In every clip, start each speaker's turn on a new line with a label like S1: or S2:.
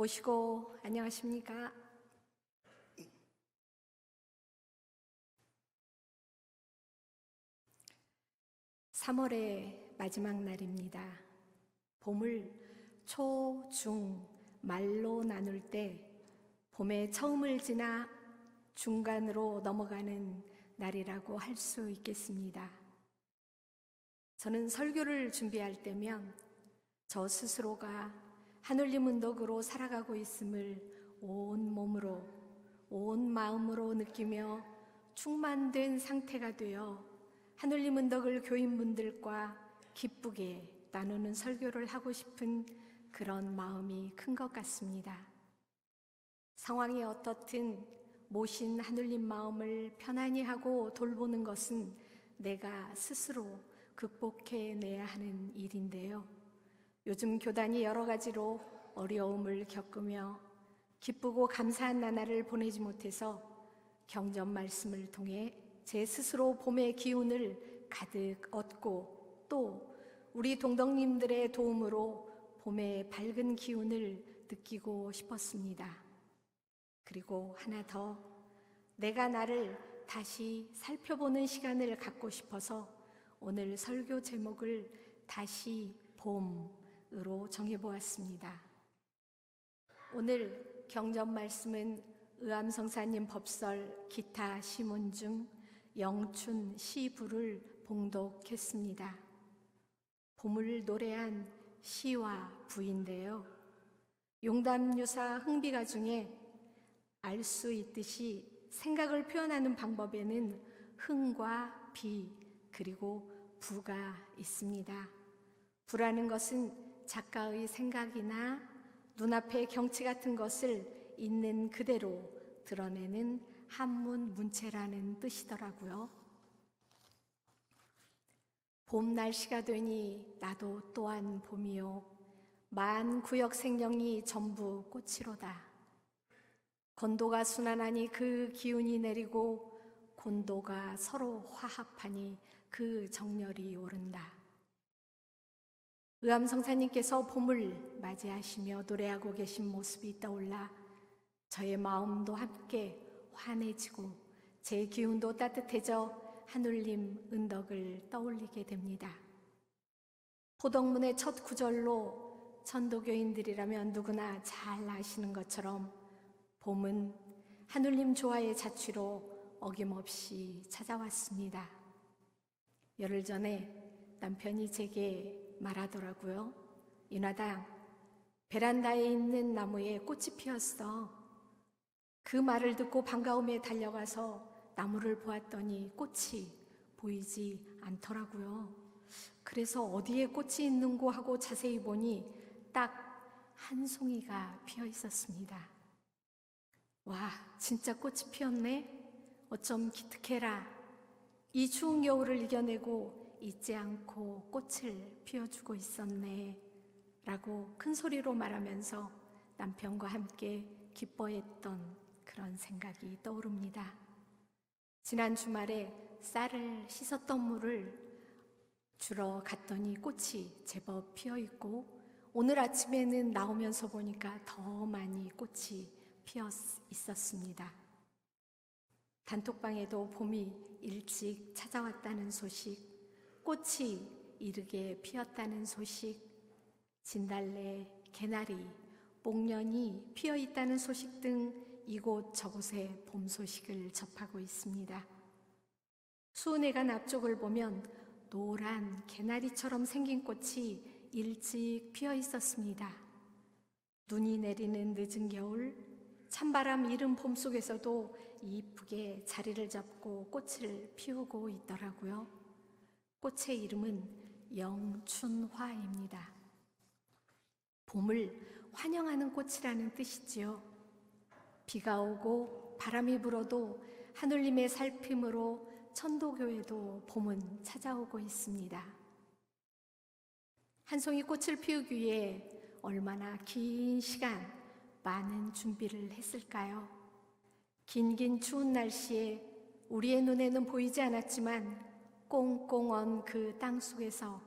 S1: 모시고 안녕하십니까? 3월의 마지막 날입니다. 봄을 초, 중, 말로 나눌 때 봄의 처음을 지나 중간으로 넘어가는 날이라고 할 수 있겠습니다. 저는 설교를 준비할 때면 저 스스로가 하늘님 은덕으로 살아가고 있음을 온 몸으로, 온 마음으로 느끼며 충만된 상태가 되어 하늘님 은덕을 교인분들과 기쁘게 나누는 설교를 하고 싶은 그런 마음이 큰 것 같습니다. 상황이 어떻든 모신 하늘님 마음을 편안히 하고 돌보는 것은 내가 스스로 극복해내야 하는 일인데요. 요즘 교단이 여러 가지로 어려움을 겪으며 기쁘고 감사한 나날을 보내지 못해서 경전 말씀을 통해 제 스스로 봄의 기운을 가득 얻고 또 우리 동덕님들의 도움으로 봄의 밝은 기운을 느끼고 싶었습니다. 그리고 하나 더, 내가 나를 다시 살펴보는 시간을 갖고 싶어서 오늘 설교 제목을 다시 봄으로 정해보았습니다. 오늘 경전 말씀은 의암성사님 법설 기타 시문 중 영춘 시부를 봉독했습니다. 봄을 노래한 시와 부인데요. 용담유사 흥비가 중에 알 수 있듯이 생각을 표현하는 방법에는 흥과 비 그리고 부가 있습니다. 부라는 것은 작가의 생각이나 눈앞의 경치 같은 것을 있는 그대로 드러내는 한문 문체라는 뜻이더라고요. 봄 날씨가 되니 나도 또한 봄이요 만 구역 생명이 전부 꽃이로다. 건도가 순환하니 그 기운이 내리고 곤도가 서로 화합하니 그 정열이 오른다. 의암성사님께서 봄을 맞이하시며 노래하고 계신 모습이 떠올라 저의 마음도 함께 환해지고 제 기운도 따뜻해져 하늘님 은덕을 떠올리게 됩니다. 포덕문의 첫 구절로 천도교인들이라면 누구나 잘 아시는 것처럼 봄은 하늘님 조화의 자취로 어김없이 찾아왔습니다. 열흘 전에 남편이 제게 말하더라고요. 윤아당, 베란다에 있는 나무에 꽃이 피었어. 그 말을 듣고 반가움에 달려가서 나무를 보았더니 꽃이 보이지 않더라고요. 그래서 어디에 꽃이 있는고 하고 자세히 보니 딱 한 송이가 피어 있었습니다. 와, 진짜 꽃이 피었네? 어쩜 기특해라. 이 추운 겨울을 이겨내고 잊지 않고 꽃을 피워주고 있었네 라고 큰 소리로 말하면서 남편과 함께 기뻐했던 그런 생각이 떠오릅니다. 지난 주말에 쌀을 씻었던 물을 주러 갔더니 꽃이 제법 피어있고 오늘 아침에는 나오면서 보니까 더 많이 꽃이 피어 있었습니다. 단톡방에도 봄이 일찍 찾아왔다는 소식, 꽃이 이르게 피었다는 소식, 진달래, 개나리, 목련이 피어 있다는 소식 등 이곳저곳에 봄 소식을 접하고 있습니다. 수은회관 앞쪽을 보면 노란 개나리처럼 생긴 꽃이 일찍 피어 있었습니다. 눈이 내리는 늦은 겨울, 찬바람 이른 봄 속에서도 이쁘게 자리를 잡고 꽃을 피우고 있더라고요. 꽃의 이름은 영춘화입니다. 봄을 환영하는 꽃이라는 뜻이지요. 비가 오고 바람이 불어도 하늘님의 살핌으로 천도교에도 봄은 찾아오고 있습니다. 한 송이 꽃을 피우기 위해 얼마나 긴 시간, 많은 준비를 했을까요? 긴 추운 날씨에 우리의 눈에는 보이지 않았지만 꽁꽁 언 그 땅속에서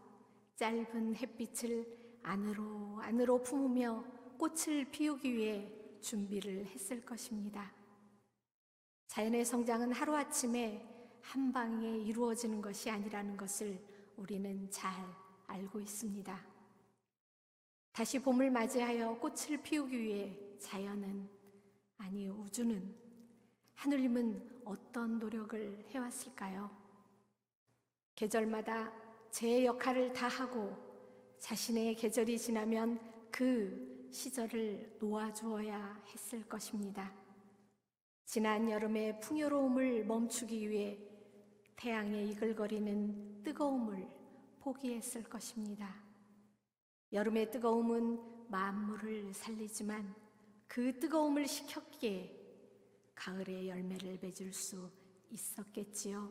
S1: 짧은 햇빛을 안으로 품으며 꽃을 피우기 위해 준비를 했을 것입니다. 자연의 성장은 하루아침에 한 방에 이루어지는 것이 아니라는 것을 우리는 잘 알고 있습니다. 다시 봄을 맞이하여 꽃을 피우기 위해 자연은, 아니 우주는, 하늘님은 어떤 노력을 해왔을까요? 계절마다 제 역할을 다하고 자신의 계절이 지나면 그 시절을 놓아주어야 했을 것입니다. 지난 여름의 풍요로움을 멈추기 위해 태양에 이글거리는 뜨거움을 포기했을 것입니다. 여름의 뜨거움은 만물을 살리지만 그 뜨거움을 식혔기에 가을의 열매를 맺을 수 있었겠지요.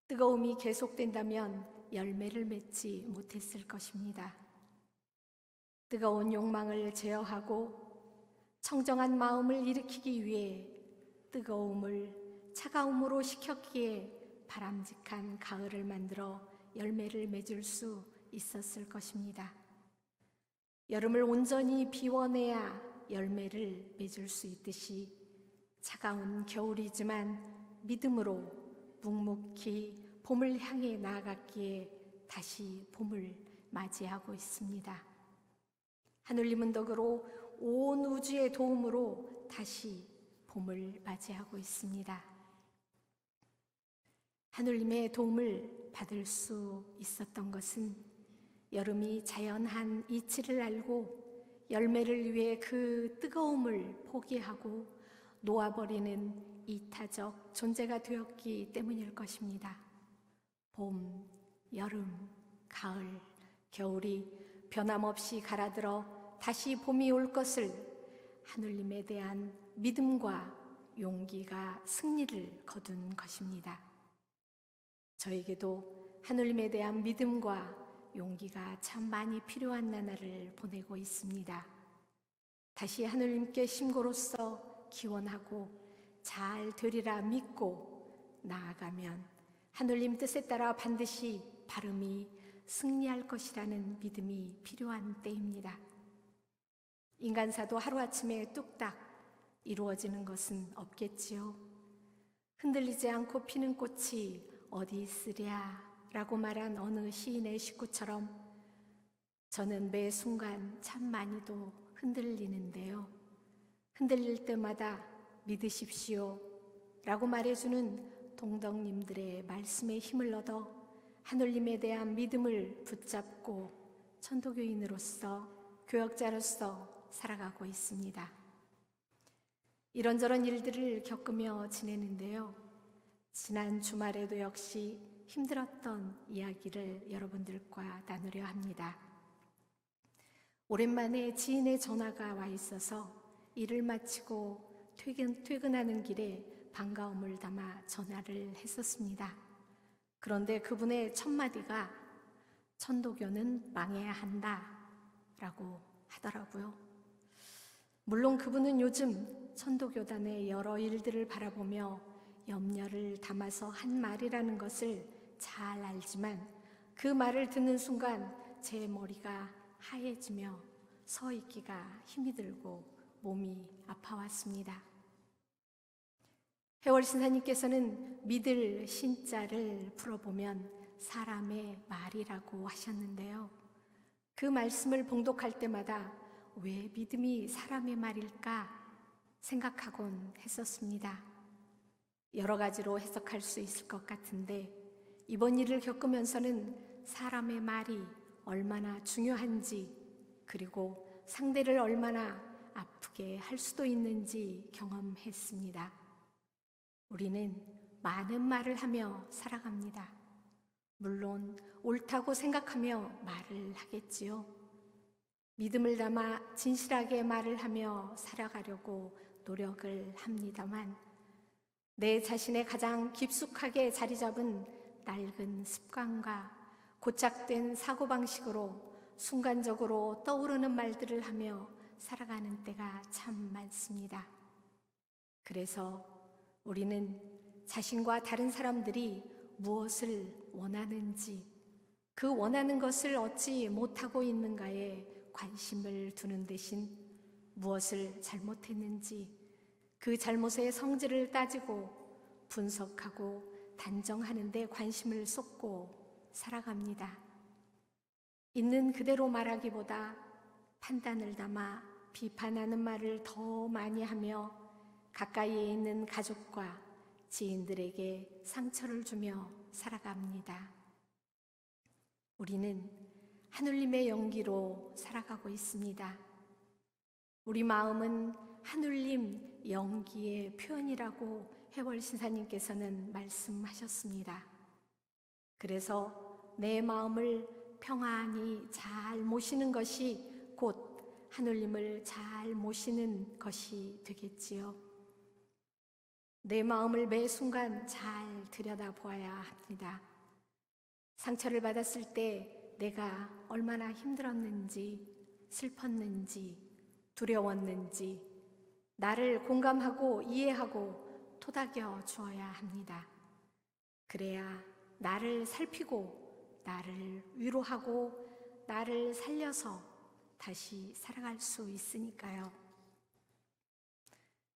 S1: 뜨거움이 계속된다면 열매를 맺지 못했을 것입니다. 뜨거운 욕망을 제어하고 청정한 마음을 일으키기 위해 뜨거움을 차가움으로 식혔기에 바람직한 가을을 만들어 열매를 맺을 수 있었을 것입니다. 여름을 온전히 비워내야 열매를 맺을 수 있듯이 차가운 겨울이지만 믿음으로 묵묵히 봄을 향해 나아갔기에 다시 봄을 맞이하고 있습니다. 하늘님은 덕으로 온 우주의 도움으로 다시 봄을 맞이하고 있습니다. 하늘님의 도움을 받을 수 있었던 것은 여름이 자연한 이치를 알고 열매를 위해 그 뜨거움을 포기하고 놓아버리는 이타적 존재가 되었기 때문일 것입니다. 봄, 여름, 가을, 겨울이 변함없이 갈아들어 다시 봄이 올 것을 하늘님에 대한 믿음과 용기가 승리를 거둔 것입니다. 저에게도 하늘님에 대한 믿음과 용기가 참 많이 필요한 나날을 보내고 있습니다. 다시 하늘님께 심고로써 기원하고 잘 되리라 믿고 나아가면 하늘님 뜻에 따라 반드시 발음이 승리할 것이라는 믿음이 필요한 때입니다. 인간사도 하루아침에 뚝딱 이루어지는 것은 없겠지요. 흔들리지 않고 피는 꽃이 어디 있으랴 라고 말한 어느 시인의 식구처럼 저는 매 순간 참 많이도 흔들리는데요. 흔들릴 때마다 믿으십시오 라고 말해주는 동덕님들의 말씀에 힘을 얻어 하늘님에 대한 믿음을 붙잡고 천도교인으로서 교역자로서 살아가고 있습니다. 이런저런 일들을 겪으며 지내는데요. 지난 주말에도 역시 힘들었던 이야기를 여러분들과 나누려 합니다. 오랜만에 지인의 전화가 와 있어서 일을 마치고 퇴근하는 길에 반가움을 담아 전화를 했었습니다. 그런데 그분의 첫 마디가 천도교는 망해야 한다 라고 하더라고요. 물론 그분은 요즘 천도교단의 여러 일들을 바라보며 염려를 담아서 한 말이라는 것을 잘 알지만 그 말을 듣는 순간 제 머리가 하얘지며 서 있기가 힘이 들고 몸이 아파왔습니다. 해월 신사님께서는 믿을 신자를 풀어보면 사람의 말이라고 하셨는데요. 그 말씀을 봉독할 때마다 왜 믿음이 사람의 말일까 생각하곤 했었습니다. 여러 가지로 해석할 수 있을 것 같은데 이번 일을 겪으면서는 사람의 말이 얼마나 중요한지 그리고 상대를 얼마나 아프게 할 수도 있는지 경험했습니다. 우리는 많은 말을 하며 살아갑니다. 물론 옳다고 생각하며 말을 하겠지요. 믿음을 담아 진실하게 말을 하며 살아가려고 노력을 합니다만 내 자신의 가장 깊숙하게 자리 잡은 낡은 습관과 고착된 사고방식으로 순간적으로 떠오르는 말들을 하며 살아가는 때가 참 많습니다. 그래서 우리는 자신과 다른 사람들이 무엇을 원하는지 그 원하는 것을 얻지 못하고 있는가에 관심을 두는 대신 무엇을 잘못했는지 그 잘못의 성질을 따지고 분석하고 단정하는 데 관심을 쏟고 살아갑니다. 있는 그대로 말하기보다 판단을 담아 비판하는 말을 더 많이 하며 가까이에 있는 가족과 지인들에게 상처를 주며 살아갑니다. 우리는 하늘님의 연기로 살아가고 있습니다. 우리 마음은 하늘님 연기의 표현이라고 해월 신사님께서는 말씀하셨습니다. 그래서 내 마음을 평안히 잘 모시는 것이 곧 하늘님을 잘 모시는 것이 되겠지요. 내 마음을 매 순간 잘 들여다보아야 합니다. 상처를 받았을 때 내가 얼마나 힘들었는지, 슬펐는지, 두려웠는지 나를 공감하고 이해하고 토닥여 주어야 합니다. 그래야 나를 살피고 나를 위로하고 나를 살려서 다시 살아갈 수 있으니까요.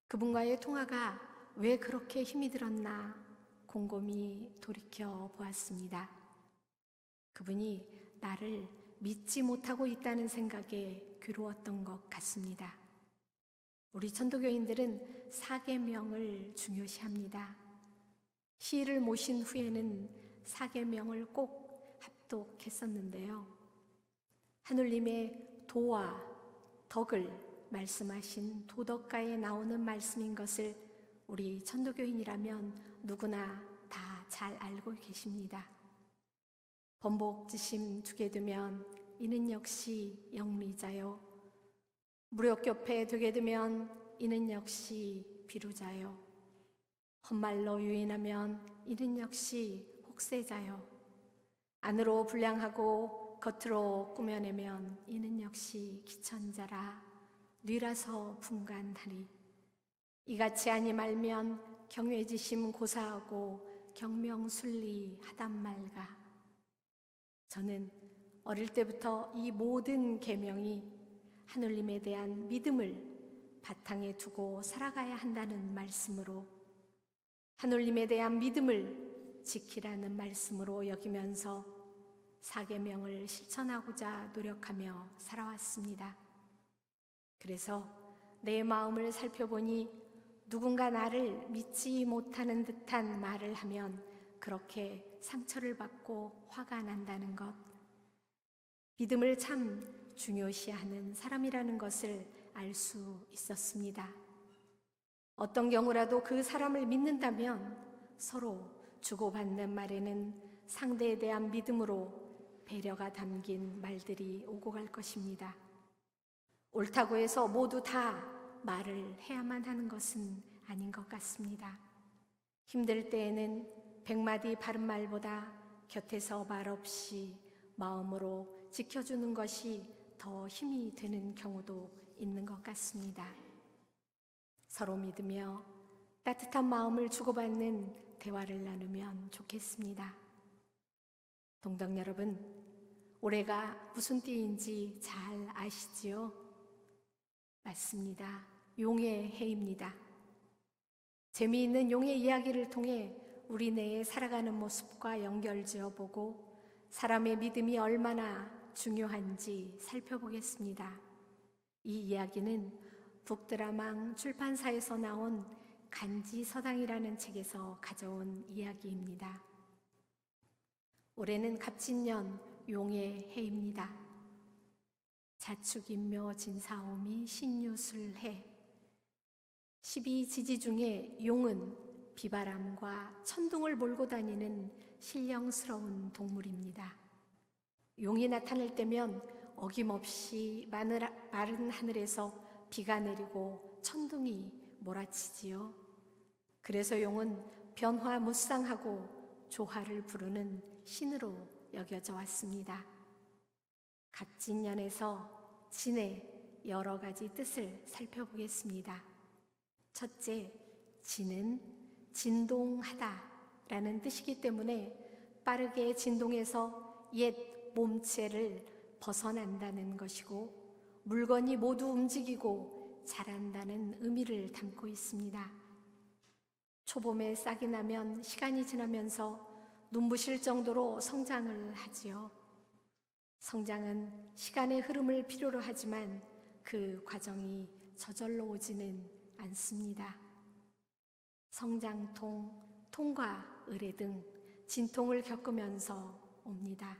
S1: 그분과의 통화가 왜 그렇게 힘이 들었나 곰곰이 돌이켜 보았습니다. 그분이 나를 믿지 못하고 있다는 생각에 괴로웠던 것 같습니다. 우리 천도교인들은 사계명을 중요시합니다. 시를 모신 후에는 사계명을 꼭 합독했었는데요. 하늘님의 도와 덕을 말씀하신 도덕가에 나오는 말씀인 것을 우리 천도교인이라면 누구나 다 잘 알고 계십니다. 번복지심 두게 되면 이는 역시 영리자요. 무력교패 되게 되면 이는 역시 비루자요. 헛말로 유인하면 이는 역시 혹세자요. 안으로 불량하고 겉으로 꾸며내면 이는 역시 기천자라. 뉘라서 분간하리. 이같이 하니 말면 경외지심 고사하고 경명순리 하단 말가. 저는 어릴 때부터 이 모든 계명이 하늘님에 대한 믿음을 바탕에 두고 살아가야 한다는 말씀으로, 하늘님에 대한 믿음을 지키라는 말씀으로 여기면서 사계명을 실천하고자 노력하며 살아왔습니다. 그래서 내 마음을 살펴보니 누군가 나를 믿지 못하는 듯한 말을 하면 그렇게 상처를 받고 화가 난다는 것, 믿음을 참 중요시하는 사람이라는 것을 알 수 있었습니다. 어떤 경우라도 그 사람을 믿는다면 서로 주고받는 말에는 상대에 대한 믿음으로 배려가 담긴 말들이 오고 갈 것입니다. 옳다고 해서 모두 다 말을 해야만 하는 것은 아닌 것 같습니다. 힘들 때에는 100마디 바른 말보다 곁에서 말없이 마음으로 지켜주는 것이 더 힘이 되는 경우도 있는 것 같습니다. 서로 믿으며 따뜻한 마음을 주고받는 대화를 나누면 좋겠습니다. 동덕 여러분, 올해가 무슨 띠인지 잘 아시지요? 맞습니다. 용의 해입니다. 재미있는 용의 이야기를 통해 우리 내에 살아가는 모습과 연결지어 보고 사람의 믿음이 얼마나 중요한지 살펴보겠습니다. 이 이야기는 북드라망 출판사에서 나온 간지서당이라는 책에서 가져온 이야기입니다. 올해는 갑진년 용의 해입니다. 자축인묘 진사오미 신유술해. 12지지 중에 용은 비바람과 천둥을 몰고 다니는 신령스러운 동물입니다. 용이 나타날 때면 어김없이 마른 하늘에서 비가 내리고 천둥이 몰아치지요. 그래서 용은 변화무쌍하고 조화를 부르는 신으로 여겨져 왔습니다. 갑진년에서 진의 여러 가지 뜻을 살펴보겠습니다. 첫째, 진은 진동하다라는 뜻이기 때문에 빠르게 진동해서 옛 몸체를 벗어난다는 것이고, 물건이 모두 움직이고 자란다는 의미를 담고 있습니다. 초봄에 싹이 나면 시간이 지나면서 눈부실 정도로 성장을 하지요. 성장은 시간의 흐름을 필요로 하지만 그 과정이 저절로 오지는 않습니다. 성장통, 통과 의례 등 진통을 겪으면서 옵니다.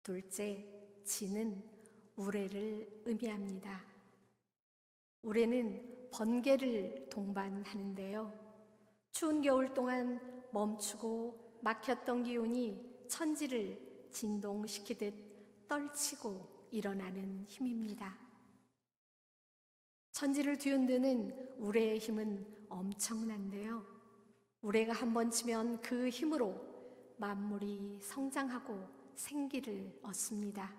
S1: 둘째, 지는 우레를 의미합니다. 우레는 번개를 동반하는데요. 추운 겨울 동안 멈추고 막혔던 기운이 천지를 진동시키듯 떨치고 일어나는 힘입니다. 천지를 뒤흔드는 우레의 힘은 엄청난데요. 우레가 한번 치면 그 힘으로 만물이 성장하고 생기를 얻습니다.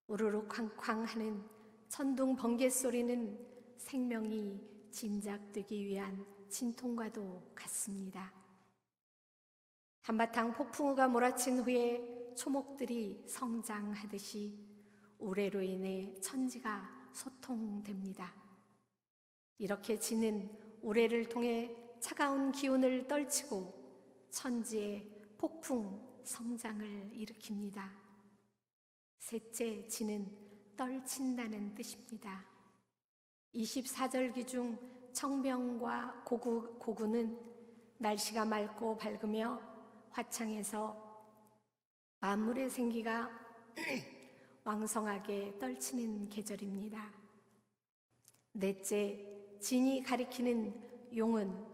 S1: 우르르 쾅쾅 하는 천둥 번개 소리는 생명이 진작되기 위한 진통과도 같습니다. 한바탕 폭풍우가 몰아친 후에 초목들이 성장하듯이 우레로 인해 천지가 소통됩니다. 이렇게 지는 우레를 통해 차가운 기운을 떨치고 천지의 폭풍 성장을 일으킵니다. 셋째, 지는 떨친다는 뜻입니다. 24절기 중 청명과 고구는 날씨가 맑고 밝으며 화창해서 만물의 생기가 왕성하게 떨치는 계절입니다. 넷째, 진이 가리키는 용은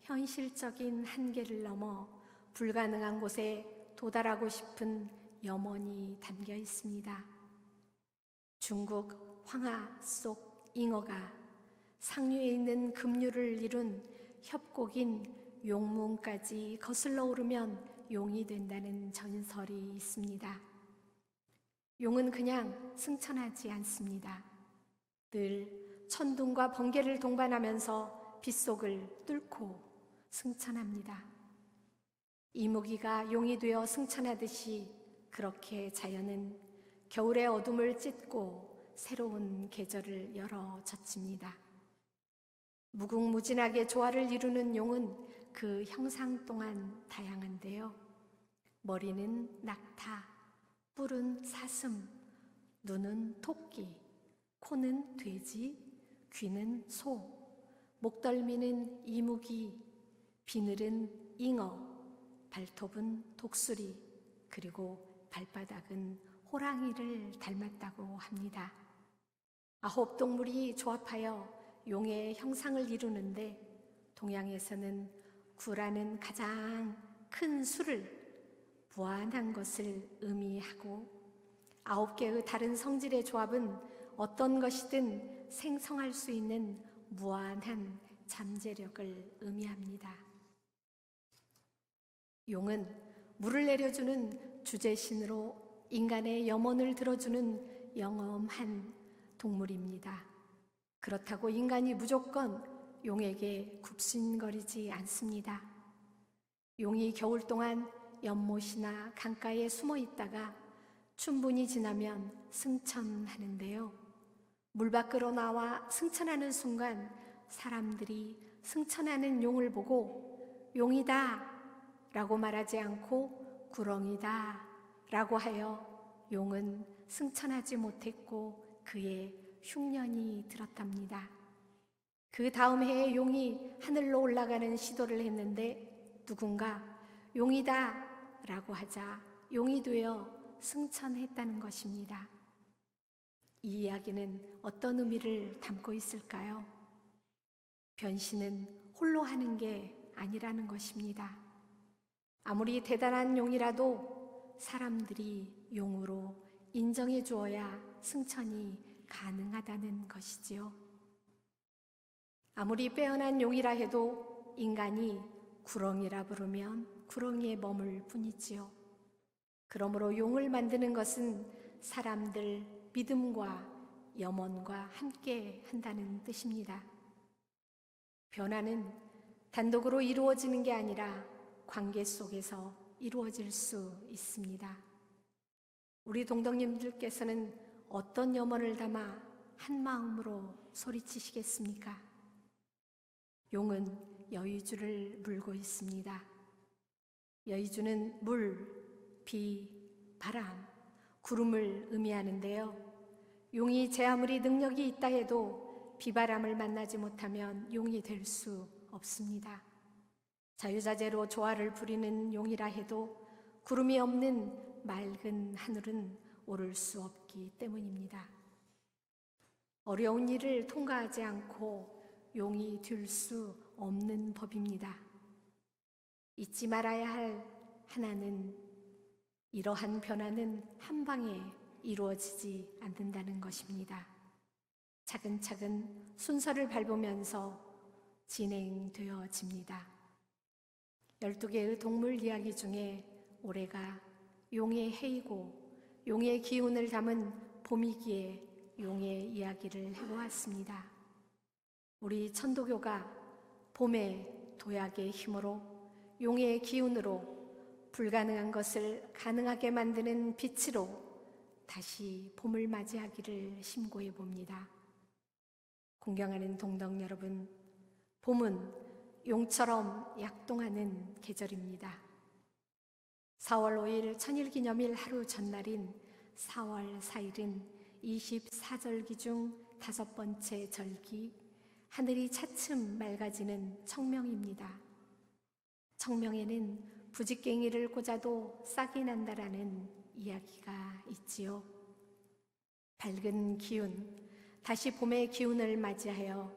S1: 현실적인 한계를 넘어 불가능한 곳에 도달하고 싶은 염원이 담겨 있습니다. 중국 황하 속 잉어가 상류에 있는 급류를 이룬 협곡인 용문까지 거슬러 오르면 용이 된다는 전설이 있습니다. 용은 그냥 승천하지 않습니다. 늘 천둥과 번개를 동반하면서 빗속을 뚫고 승천합니다. 이무기가 용이 되어 승천하듯이 그렇게 자연은 겨울의 어둠을 찢고 새로운 계절을 열어 젖힙니다. 무궁무진하게 조화를 이루는 용은 그 형상 또한 다양한데요. 머리는 낙타, 뿔은 사슴, 눈은 토끼, 코는 돼지, 귀는 소, 목덜미는 이무기, 비늘은 잉어, 발톱은 독수리, 그리고 발바닥은 호랑이를 닮았다고 합니다. 9 동물이 조합하여 용의 형상을 이루는데 동양에서는 구라는 가장 큰 수를 무한한 것을 의미하고 9개의 다른 성질의 조합은 어떤 것이든 생성할 수 있는 무한한 잠재력을 의미합니다. 용은 물을 내려주는 주제신으로 인간의 염원을 들어주는 영험한 동물입니다. 그렇다고 인간이 무조건 용에게 굽신거리지 않습니다. 용이 겨울 동안 연못이나 강가에 숨어 있다가 춘분이 지나면 승천하는데요. 물 밖으로 나와 승천하는 순간 사람들이 승천하는 용을 보고 용이다 라고 말하지 않고 구렁이다 라고 하여 용은 승천하지 못했고 그의 흉년이 들었답니다. 그 다음 해에 용이 하늘로 올라가는 시도를 했는데 누군가 용이다 라고 하자 용이 되어 승천했다는 것입니다. 이 이야기는 어떤 의미를 담고 있을까요? 변신은 홀로 하는 게 아니라는 것입니다. 아무리 대단한 용이라도 사람들이 용으로 인정해 주어야 승천이 가능하다는 것이지요. 아무리 빼어난 용이라 해도 인간이 구렁이라 부르면 구렁이에 머물 뿐이지요. 그러므로 용을 만드는 것은 사람들 믿음과 염원과 함께 한다는 뜻입니다. 변화는 단독으로 이루어지는 게 아니라 관계 속에서 이루어질 수 있습니다. 우리 동덕님들께서는 어떤 염원을 담아 한 마음으로 소리치시겠습니까? 용은 여의주를 물고 있습니다. 여의주는 물, 비, 바람, 구름을 의미하는데요. 용이 제 아무리 능력이 있다 해도 비바람을 만나지 못하면 용이 될 수 없습니다. 자유자재로 조화를 부리는 용이라 해도 구름이 없는 맑은 하늘은 오를 수 없기 때문입니다. 어려운 일을 통과하지 않고 용이 될 수 없는 법입니다. 잊지 말아야 할 하나는 이러한 변화는 한 방에 이루어지지 않는다는 것입니다. 차근차근 순서를 밟으면서 진행되어집니다. 12개의 동물 이야기 중에 올해가 용의 해이고 용의 기운을 담은 봄이기에 용의 이야기를 해보았습니다. 우리 천도교가 봄의 도약의 힘으로 용의 기운으로 불가능한 것을 가능하게 만드는 빛으로 다시 봄을 맞이하기를 심고해 봅니다. 공경하는 동덕 여러분, 봄은 용처럼 약동하는 계절입니다. 4월 5일 천일기념일 하루 전날인 4월 4일은 24절기 중 5번째 절기, 하늘이 차츰 맑아지는 청명입니다. 청명에는 부직갱이를 꽂아도 싹이 난다라는 이야기가 있지요. 밝은 기운, 다시 봄의 기운을 맞이하여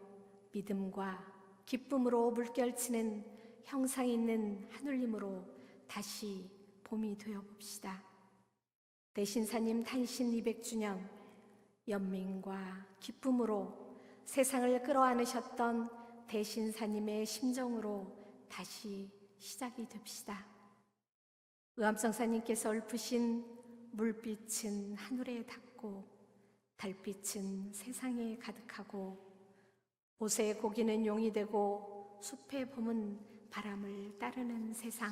S1: 믿음과 기쁨으로 물결치는 형상 있는 하늘님으로 다시 봄이 되어봅시다. 대신사님 탄신 200주년, 연민과 기쁨으로 세상을 끌어안으셨던 대신사님의 심정으로 다시 시작이 됩시다. 의암성사님께서 읊으신 물빛은 하늘에 닿고 달빛은 세상에 가득하고 옷의 고기는 용이 되고 숲의 봄은 바람을 따르는 세상,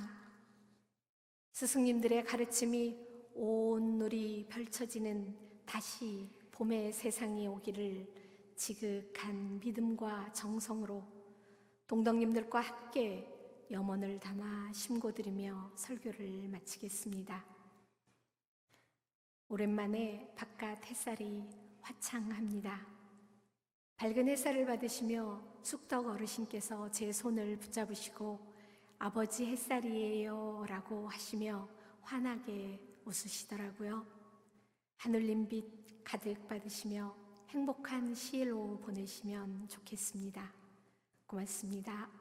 S1: 스승님들의 가르침이 온 누리 펼쳐지는 다시 봄의 세상이 오기를 지극한 믿음과 정성으로 동덕님들과 함께 염원을 담아 심고드리며 설교를 마치겠습니다. 오랜만에 바깥 햇살이 화창합니다. 밝은 햇살을 받으시며 쑥덕 어르신께서 제 손을 붙잡으시고 아버지 햇살이에요 라고 하시며 환하게 웃으시더라고요. 하늘님빛 가득 받으시며 행복한 시일 오후 보내시면 좋겠습니다. 고맙습니다.